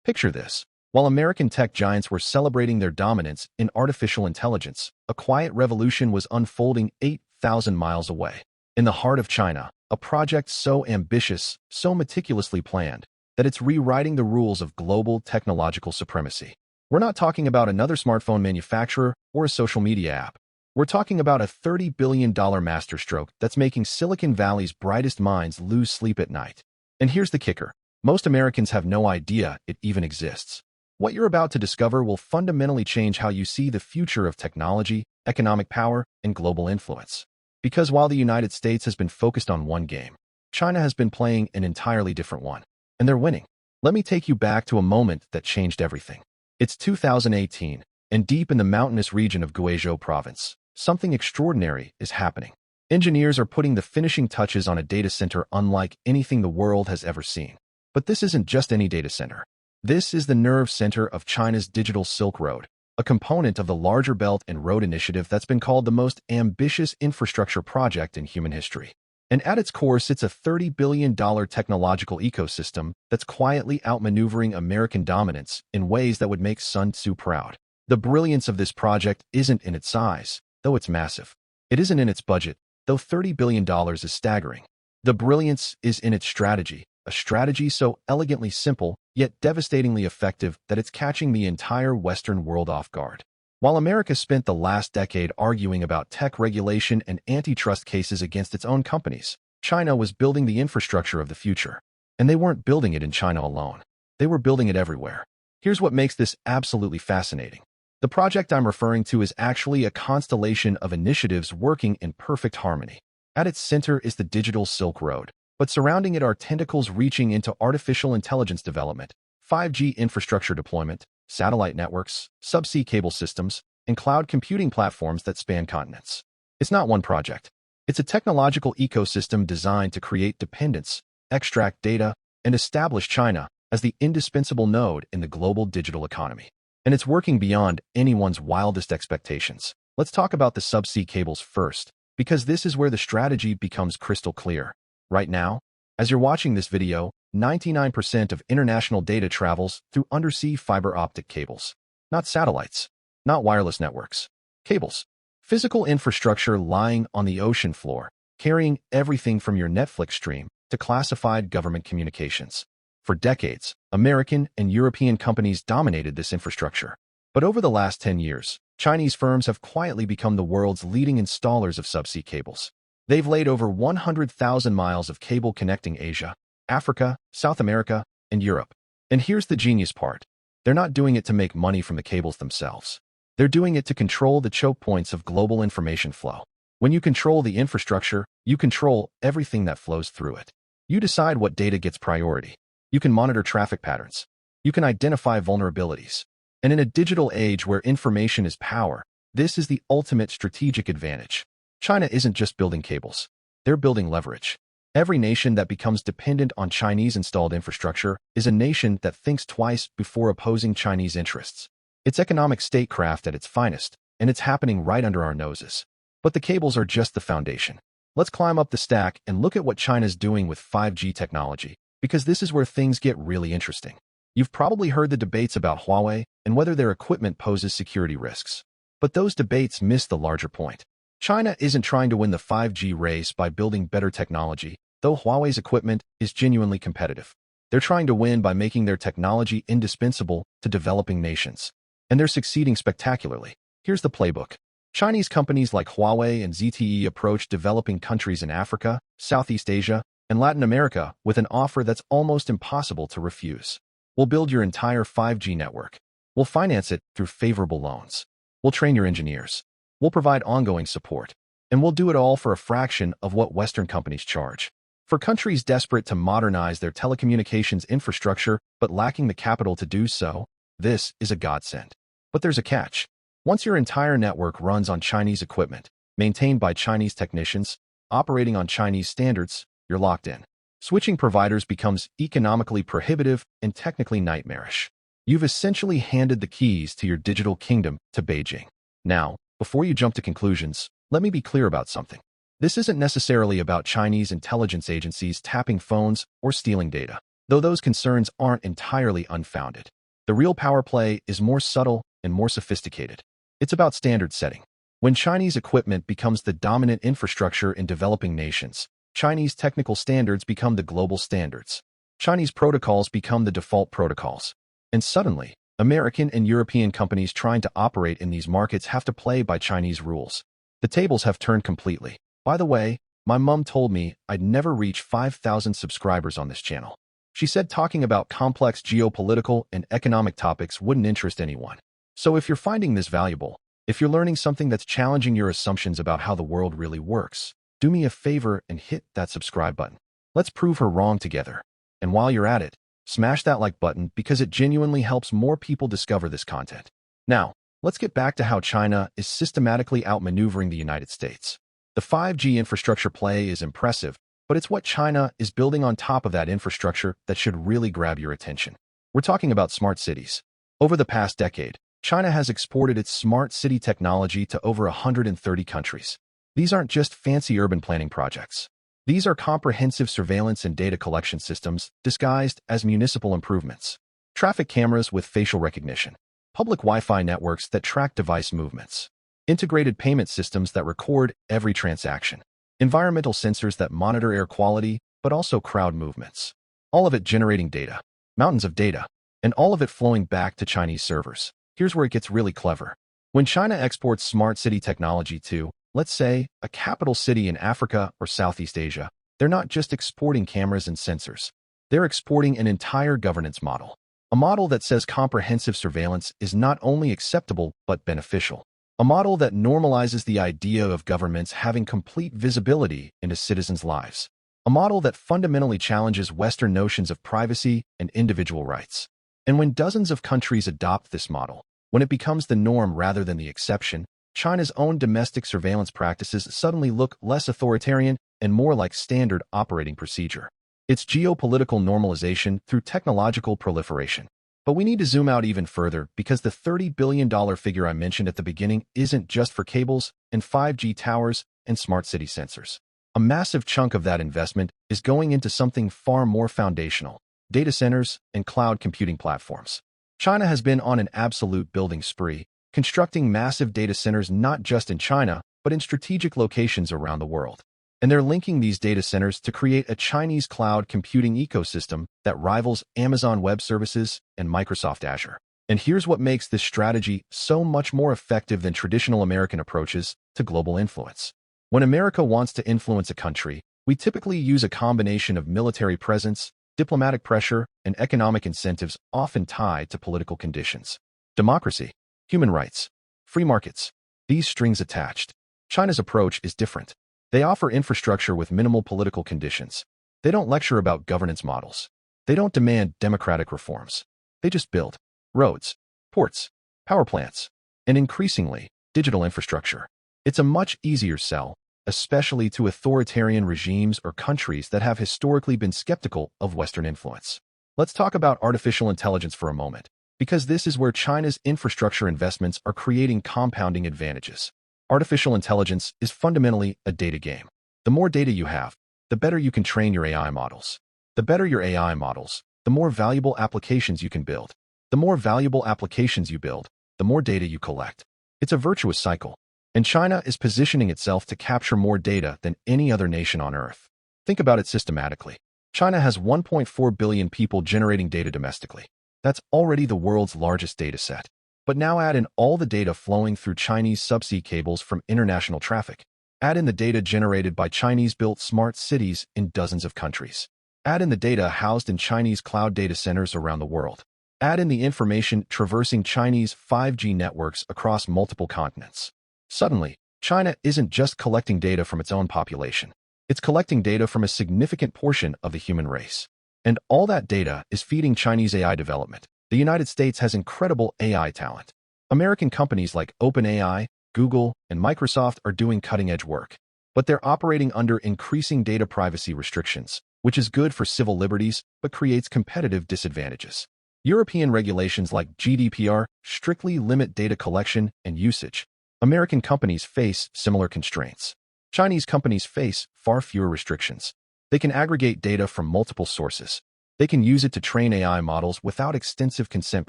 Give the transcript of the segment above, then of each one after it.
Picture this. While American tech giants were celebrating their dominance in artificial intelligence, a quiet revolution was unfolding 8,000 miles away. In the heart of China, a project so ambitious, so meticulously planned, that it's rewriting the rules of global technological supremacy. We're not talking about another smartphone manufacturer or a social media app. We're talking about a $30 billion masterstroke that's making Silicon Valley's brightest minds lose sleep at night. And here's the kicker. Most Americans have no idea it even exists. What you're about to discover will fundamentally change how you see the future of technology, economic power, and global influence. Because while the United States has been focused on one game, China has been playing an entirely different one. And they're winning. Let me take you back to a moment that changed everything. It's 2018, and deep in the mountainous region of Guizhou province, something extraordinary is happening. Engineers are putting the finishing touches on a data center unlike anything the world has ever seen. But this isn't just any data center. This is the nerve center of China's digital Silk Road, a component of the larger Belt and Road Initiative that's been called the most ambitious infrastructure project in human history. And at its core sits a $30 billion technological ecosystem that's quietly outmaneuvering American dominance in ways that would make Sun Tzu proud. The brilliance of this project isn't in its size, though it's massive. It isn't in its budget, though $30 billion is staggering. The brilliance is in its strategy, a strategy so elegantly simple, yet devastatingly effective that it's catching the entire Western world off guard. While America spent the last decade arguing about tech regulation and antitrust cases against its own companies, China was building the infrastructure of the future. And they weren't building it in China alone. They were building it everywhere. Here's what makes this absolutely fascinating. The project I'm referring to is actually a constellation of initiatives working in perfect harmony. At its center is the digital Silk Road, but surrounding it are tentacles reaching into artificial intelligence development, 5G infrastructure deployment, satellite networks, subsea cable systems, and cloud computing platforms that span continents. It's not one project. It's a technological ecosystem designed to create dependence, extract data, and establish China as the indispensable node in the global digital economy. And it's working beyond anyone's wildest expectations. Let's talk about the subsea cables first, because this is where the strategy becomes crystal clear. Right now, as you're watching this video, 99% of international data travels through undersea fiber optic cables. Not satellites, not wireless networks. Cables. Physical infrastructure lying on the ocean floor, carrying everything from your Netflix stream to classified government communications. For decades, American and European companies dominated this infrastructure. But over the last 10 years, Chinese firms have quietly become the world's leading installers of subsea cables. They've laid over 100,000 miles of cable connecting Asia, Africa, South America, and Europe. And here's the genius part. They're not doing it to make money from the cables themselves. They're doing it to control the choke points of global information flow. When you control the infrastructure, you control everything that flows through it. You decide what data gets priority. You can monitor traffic patterns. You can identify vulnerabilities. And in a digital age where information is power, this is the ultimate strategic advantage. China isn't just building cables. They're building leverage. Every nation that becomes dependent on Chinese-installed infrastructure is a nation that thinks twice before opposing Chinese interests. It's economic statecraft at its finest, and it's happening right under our noses. But the cables are just the foundation. Let's climb up the stack and look at what China's doing with 5G technology, because this is where things get really interesting. You've probably heard the debates about Huawei and whether their equipment poses security risks. But those debates miss the larger point. China isn't trying to win the 5G race by building better technology, though Huawei's equipment is genuinely competitive. They're trying to win by making their technology indispensable to developing nations. And they're succeeding spectacularly. Here's the playbook. Chinese companies like Huawei and ZTE approach developing countries in Africa, Southeast Asia, and Latin America with an offer that's almost impossible to refuse. We'll build your entire 5G network. We'll finance it through favorable loans. We'll train your engineers. We'll provide ongoing support. And we'll do it all for a fraction of what Western companies charge. For countries desperate to modernize their telecommunications infrastructure but lacking the capital to do so, this is a godsend. But there's a catch. Once your entire network runs on Chinese equipment, maintained by Chinese technicians, operating on Chinese standards, you're locked in. Switching providers becomes economically prohibitive and technically nightmarish. You've essentially handed the keys to your digital kingdom to Beijing. Now, before you jump to conclusions, let me be clear about something. This isn't necessarily about Chinese intelligence agencies tapping phones or stealing data. though those concerns aren't entirely unfounded. The real power play is more subtle and more sophisticated. It's about standard setting. When Chinese equipment becomes the dominant infrastructure in developing nations, Chinese technical standards become the global standards. Chinese protocols become the default protocols. And suddenly, American and European companies trying to operate in these markets have to play by Chinese rules. The tables have turned completely. By the way, my mom told me I'd never reach 5,000 subscribers on this channel. She said talking about complex geopolitical and economic topics wouldn't interest anyone. So if you're finding this valuable, if you're learning something that's challenging your assumptions about how the world really works, do me a favor and hit that subscribe button. Let's prove her wrong together. And while you're at it, smash that like button because it genuinely helps more people discover this content. Now, let's get back to how China is systematically outmaneuvering the United States. The 5G infrastructure play is impressive, but it's what China is building on top of that infrastructure that should really grab your attention. We're talking about smart cities. Over the past decade, China has exported its smart city technology to over 130 countries. These aren't just fancy urban planning projects. These are comprehensive surveillance and data collection systems disguised as municipal improvements. Traffic cameras with facial recognition, public Wi-Fi networks that track device movements, integrated payment systems that record every transaction, environmental sensors that monitor air quality, but also crowd movements. All of it generating data, mountains of data, and all of it flowing back to Chinese servers. Here's where it gets really clever. When China exports smart city technology to, let's say, a capital city in Africa or Southeast Asia, they're not just exporting cameras and sensors. They're exporting an entire governance model. A model that says comprehensive surveillance is not only acceptable but beneficial. A model that normalizes the idea of governments having complete visibility into citizens' lives. A model that fundamentally challenges Western notions of privacy and individual rights. And when dozens of countries adopt this model, when it becomes the norm rather than the exception, China's own domestic surveillance practices suddenly look less authoritarian and more like standard operating procedure. It's geopolitical normalization through technological proliferation. But we need to zoom out even further because the $30 billion figure I mentioned at the beginning isn't just for cables and 5G towers and smart city sensors. A massive chunk of that investment is going into something far more foundational: data centers and cloud computing platforms. China has been on an absolute building spree, constructing massive data centers not just in China, but in strategic locations around the world. And they're linking these data centers to create a Chinese cloud computing ecosystem that rivals Amazon Web Services and Microsoft Azure. And here's what makes this strategy so much more effective than traditional American approaches to global influence. When America wants to influence a country, we typically use a combination of military presence, diplomatic pressure, and economic incentives often tied to political conditions. Democracy, human rights, free markets, these strings attached. China's approach is different. They offer infrastructure with minimal political conditions. They don't lecture about governance models. They don't demand democratic reforms. They just build roads, ports, power plants, and increasingly, digital infrastructure. It's a much easier sell, especially to authoritarian regimes or countries that have historically been skeptical of Western influence. Let's talk about artificial intelligence for a moment, because this is where China's infrastructure investments are creating compounding advantages. Artificial intelligence is fundamentally a data game. The more data you have, the better you can train your AI models. The better your AI models, the more valuable applications you can build. The more valuable applications you build, the more data you collect. It's a virtuous cycle. And China is positioning itself to capture more data than any other nation on Earth. Think about it systematically. China has 1.4 billion people generating data domestically. That's already the world's largest data set. But now add in all the data flowing through Chinese subsea cables from international traffic. Add in the data generated by Chinese-built smart cities in dozens of countries. Add in the data housed in Chinese cloud data centers around the world. Add in the information traversing Chinese 5G networks across multiple continents. Suddenly, China isn't just collecting data from its own population. It's collecting data from a significant portion of the human race. And all that data is feeding Chinese AI development. The United States has incredible AI talent. American companies like OpenAI, Google, and Microsoft are doing cutting-edge work. But they're operating under increasing data privacy restrictions, which is good for civil liberties but creates competitive disadvantages. European regulations like GDPR strictly limit data collection and usage. American companies face similar constraints. Chinese companies face far fewer restrictions. They can aggregate data from multiple sources. They can use it to train AI models without extensive consent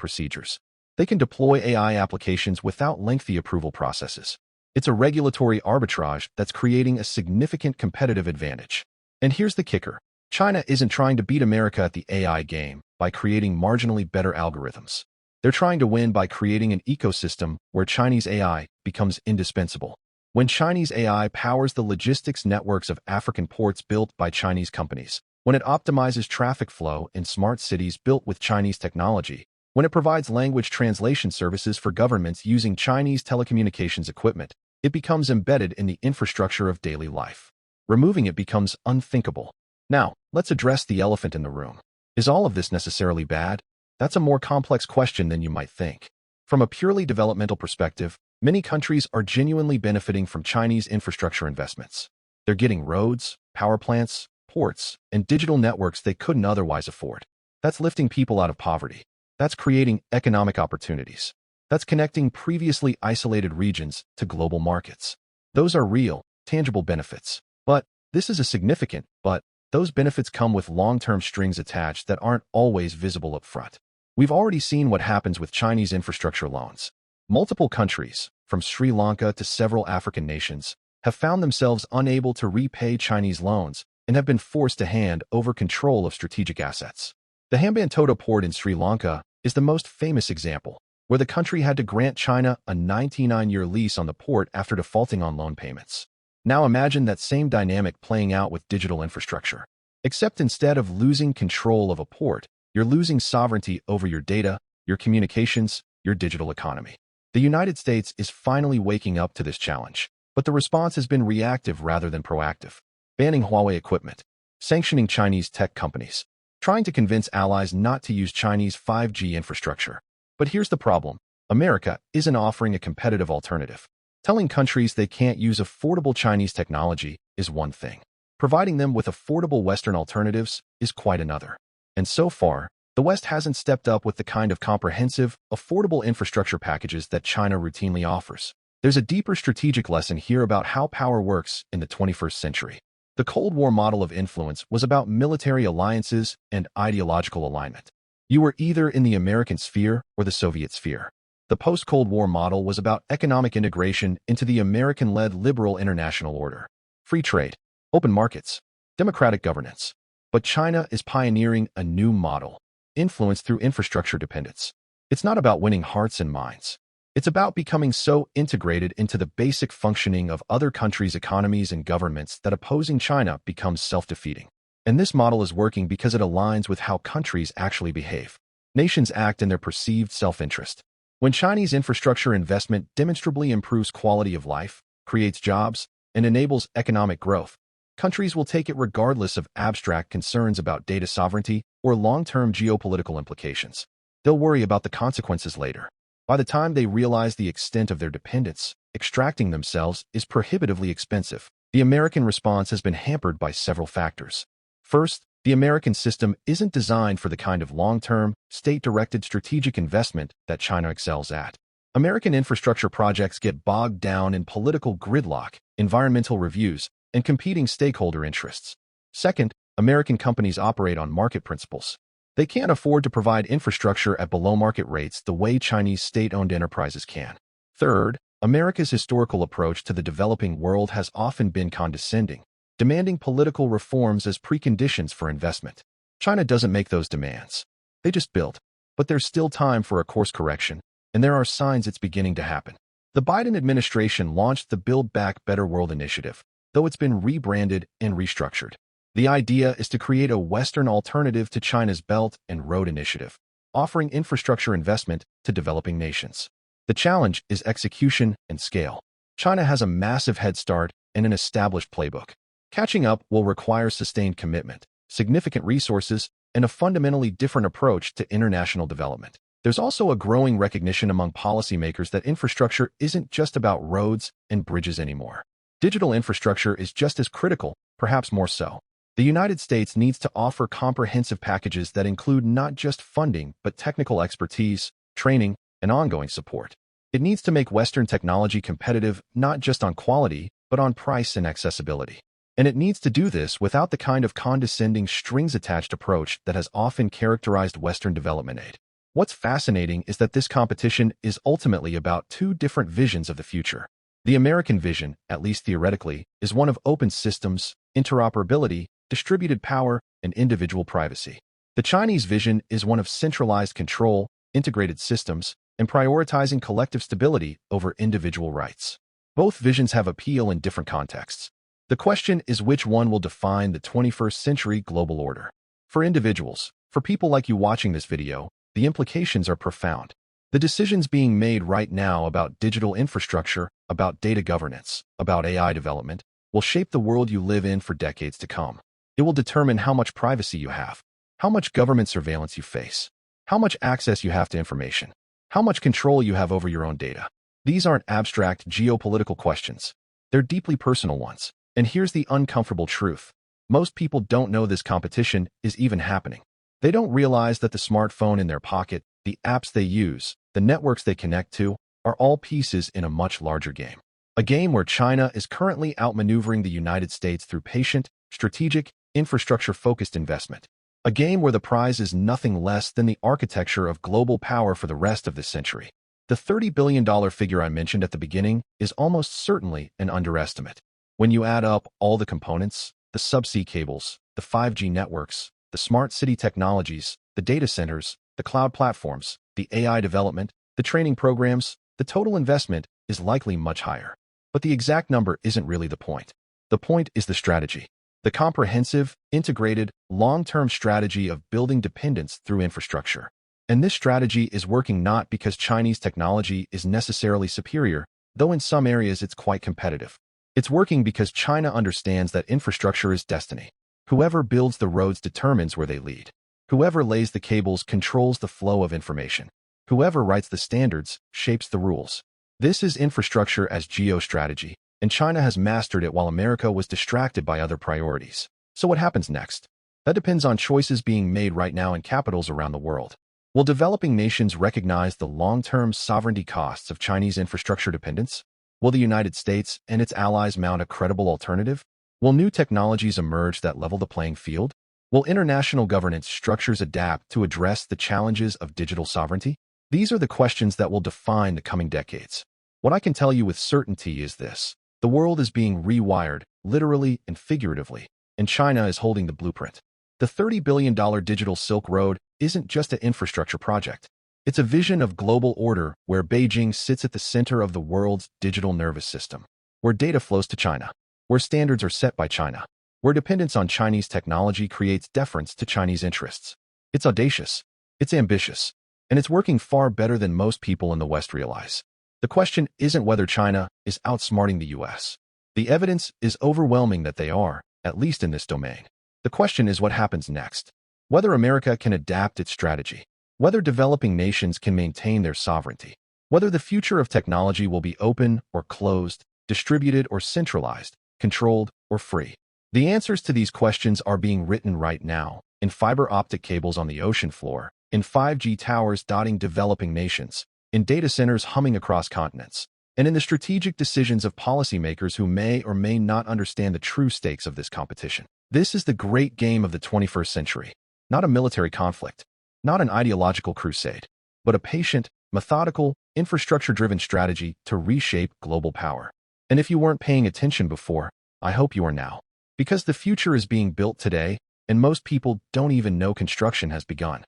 procedures. They can deploy AI applications without lengthy approval processes. It's a regulatory arbitrage that's creating a significant competitive advantage. And here's the kicker. China isn't trying to beat America at the AI game by creating marginally better algorithms. They're trying to win by creating an ecosystem where Chinese AI becomes indispensable. When Chinese AI powers the logistics networks of African ports built by Chinese companies, when it optimizes traffic flow in smart cities built with Chinese technology, when it provides language translation services for governments using Chinese telecommunications equipment, it becomes embedded in the infrastructure of daily life. Removing it becomes unthinkable. Now, let's address the elephant in the room. Is all of this necessarily bad? That's a more complex question than you might think. From a purely developmental perspective, many countries are genuinely benefiting from Chinese infrastructure investments. They're getting roads, power plants, ports, and digital networks they couldn't otherwise afford. That's lifting people out of poverty. That's creating economic opportunities. That's connecting previously isolated regions to global markets. Those are real, tangible benefits. But this is a significant but those benefits come with long-term strings attached that aren't always visible up front. We've already seen what happens with Chinese infrastructure loans. Multiple countries, from Sri Lanka to several African nations, have found themselves unable to repay Chinese loans and have been forced to hand over control of strategic assets. The Hambantota port in Sri Lanka is the most famous example, where the country had to grant China a 99-year lease on the port after defaulting on loan payments. Now imagine that same dynamic playing out with digital infrastructure. Except instead of losing control of a port, you're losing sovereignty over your data, your communications, your digital economy. The United States is finally waking up to this challenge, but the response has been reactive rather than proactive. Banning Huawei equipment, sanctioning Chinese tech companies, trying to convince allies not to use Chinese 5G infrastructure. But here's the problem. America isn't offering a competitive alternative. Telling countries they can't use affordable Chinese technology is one thing. Providing them with affordable Western alternatives is quite another. And so far, the West hasn't stepped up with the kind of comprehensive, affordable infrastructure packages that China routinely offers. There's a deeper strategic lesson here about how power works in the 21st century. The Cold War model of influence was about military alliances and ideological alignment. You were either in the American sphere or the Soviet sphere. The post-Cold War model was about economic integration into the American-led liberal international order. Free trade, open markets, democratic governance. But China is pioneering a new model, influence through infrastructure dependence. It's not about winning hearts and minds. It's about becoming so integrated into the basic functioning of other countries' economies and governments that opposing China becomes self-defeating. And this model is working because it aligns with how countries actually behave. Nations act in their perceived self-interest. When Chinese infrastructure investment demonstrably improves quality of life, creates jobs, and enables economic growth, countries will take it regardless of abstract concerns about data sovereignty or long-term geopolitical implications. They'll worry about the consequences later. By the time they realize the extent of their dependence, extracting themselves is prohibitively expensive. The American response has been hampered by several factors. First, the American system isn't designed for the kind of long-term, state-directed strategic investment that China excels at. American infrastructure projects get bogged down in political gridlock, environmental reviews, and competing stakeholder interests. Second, American companies operate on market principles. They can't afford to provide infrastructure at below-market rates the way Chinese state-owned enterprises can. Third, America's historical approach to the developing world has often been condescending, demanding political reforms as preconditions for investment. China doesn't make those demands. They just build. But there's still time for a course correction, and there are signs it's beginning to happen. The Biden administration launched the Build Back Better World initiative, though it's been rebranded and restructured. The idea is to create a Western alternative to China's Belt and Road Initiative, offering infrastructure investment to developing nations. The challenge is execution and scale. China has a massive head start and an established playbook. Catching up will require sustained commitment, significant resources, and a fundamentally different approach to international development. There's also a growing recognition among policymakers that infrastructure isn't just about roads and bridges anymore. Digital infrastructure is just as critical, perhaps more so. The United States needs to offer comprehensive packages that include not just funding, but technical expertise, training, and ongoing support. It needs to make Western technology competitive not just on quality, but on price and accessibility. And it needs to do this without the kind of condescending strings-attached approach that has often characterized Western development aid. What's fascinating is that this competition is ultimately about two different visions of the future. The American vision, at least theoretically, is one of open systems, interoperability, distributed power, and individual privacy. The Chinese vision is one of centralized control, integrated systems, and prioritizing collective stability over individual rights. Both visions have appeal in different contexts. The question is which one will define the 21st century global order. For individuals, for people like you watching this video, the implications are profound. The decisions being made right now about digital infrastructure, about data governance, about AI development, will shape the world you live in for decades to come. It will determine how much privacy you have, how much government surveillance you face, how much access you have to information, how much control you have over your own data. These aren't abstract geopolitical questions. They're deeply personal ones. And here's the uncomfortable truth. Most people don't know this competition is even happening. They don't realize that the smartphone in their pocket, the apps they use, the networks they connect to, are all pieces in a much larger game. A game where China is currently outmaneuvering the United States through patient, strategic, infrastructure-focused investment. A game where the prize is nothing less than the architecture of global power for the rest of this century. The $30 billion figure I mentioned at the beginning is almost certainly an underestimate. When you add up all the components, the subsea cables, the 5G networks, the smart city technologies, the data centers, the cloud platforms, the AI development, the training programs, the total investment is likely much higher. But the exact number isn't really the point. The point is the strategy. The comprehensive, integrated, long-term strategy of building dependence through infrastructure. And this strategy is working not because Chinese technology is necessarily superior, though in some areas it's quite competitive. It's working because China understands that infrastructure is destiny. Whoever builds the roads determines where they lead. Whoever lays the cables controls the flow of information. Whoever writes the standards shapes the rules. This is infrastructure as geostrategy, and China has mastered it while America was distracted by other priorities. So what happens next? That depends on choices being made right now in capitals around the world. Will developing nations recognize the long-term sovereignty costs of Chinese infrastructure dependence? Will the United States and its allies mount a credible alternative? Will new technologies emerge that level the playing field? Will international governance structures adapt to address the challenges of digital sovereignty? These are the questions that will define the coming decades. What I can tell you with certainty is this. The world is being rewired, literally and figuratively, and China is holding the blueprint. The $30 billion digital Silk Road isn't just an infrastructure project. It's a vision of global order where Beijing sits at the center of the world's digital nervous system, where data flows to China, where standards are set by China, where dependence on Chinese technology creates deference to Chinese interests. It's audacious, it's ambitious, and it's working far better than most people in the West realize. The question isn't whether China is outsmarting the US. The evidence is overwhelming that they are, at least in this domain. The question is what happens next. Whether America can adapt its strategy. Whether developing nations can maintain their sovereignty, whether the future of technology will be open or closed, distributed or centralized, controlled or free. The answers to these questions are being written right now, in fiber optic cables on the ocean floor, in 5G towers dotting developing nations, in data centers humming across continents, and in the strategic decisions of policymakers who may or may not understand the true stakes of this competition. This is the great game of the 21st century, not a military conflict. Not an ideological crusade, but a patient, methodical, infrastructure-driven strategy to reshape global power. And if you weren't paying attention before, I hope you are now. Because the future is being built today, and most people don't even know construction has begun.